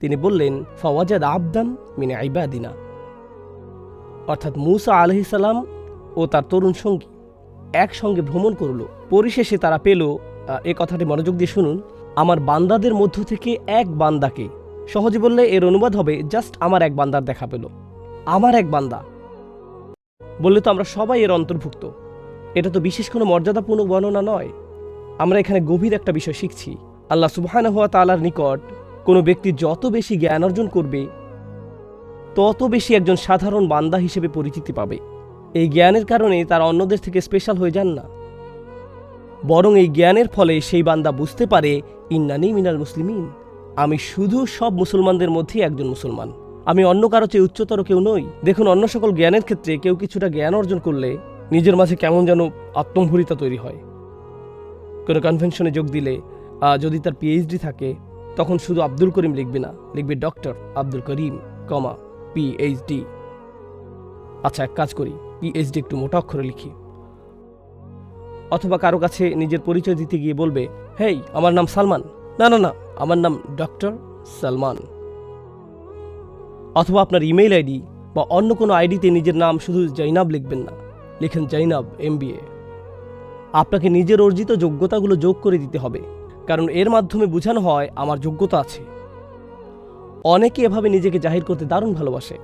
তিনি বললেন, ফাওয়াজাদ আবদান মিন ইবাদিনা, অর্থাৎ মূসা আলাইহিস সালাম ও তার তরুণ সঙ্গী একসঙ্গে ভ্রমণ করল। পরিশেষে তারা পেল, এ কথাটি মনোযোগ দিয়ে শুনুন, আমার বান্দাদের মধ্য থেকে এক বান্দাকে। সহজে বললে এর অনুবাদ হবে জাস্ট আমার এক বান্দার দেখা পেল। আমার এক বান্দা বললে তো আমরা সবাই এর অন্তর্ভুক্ত। এটা তো বিশেষ কোনো মর্যাদাপূর্ণ বর্ণনা নয়। আমরা এখানে গভীর একটা বিষয় শিখছি। আল্লাহ সুবহানাহু ওয়া তাআলার নিকট কোনো ব্যক্তি যত বেশি জ্ঞান অর্জন করবে তত বেশি একজন সাধারণ বান্দা হিসেবে পরিচিতি পাবে। এই জ্ঞানের কারণে তারা অন্যদের থেকে স্পেশাল হয়ে যান না, বরং এই জ্ঞানের ফলে সেই বান্দা বুঝতে পারে, ইন্নানি মিনাল মুসলিমিন, আমি শুধু সব মুসলমানদের মধ্যেই একজন মুসলমান, আমি অন্য কারো চেয়ে উচ্চতর কেউ নই। দেখুন, অন্য সকল জ্ঞানের ক্ষেত্রে কেউ কিছুটা জ্ঞান অর্জন করলে নিজের মাঝে কেমন যেন আত্মম্ভরিতা তৈরি হয়। কোনো কনভেনশনে যোগ দিলে যদি তার পিএইচডি থাকে তখন শুধু আব্দুল করিম লিখবে না, লিখবে ডক্টর আব্দুল করিম, পিএইচডি। আচ্ছা, এক কাজ করি, পিএইচডি একটু মোটা অক্ষরে লিখি। অথবা কারো কাছে নিজের পরিচয় দিতে গিয়ে বলবে, হেই, আমার নাম সালমান। না না না, আমার নাম ডক্টর সালমান। অথবা আপনার ইমেইল আইডি বা অন্য কোনো আইডিতে নিজের নাম শুধু জাইনাব লিখবেন না, লিখেন জাইনাব এমবিএ। আপনাকে নিজের অর্জিত যোগ্যতাগুলো যোগ করে দিতে হবে, কারণ এর মাধ্যমে বোঝানো হয় আমার যোগ্যতা আছে। অনেকে এভাবে নিজেকে জাহির করতে দারুণ ভালোবাসে।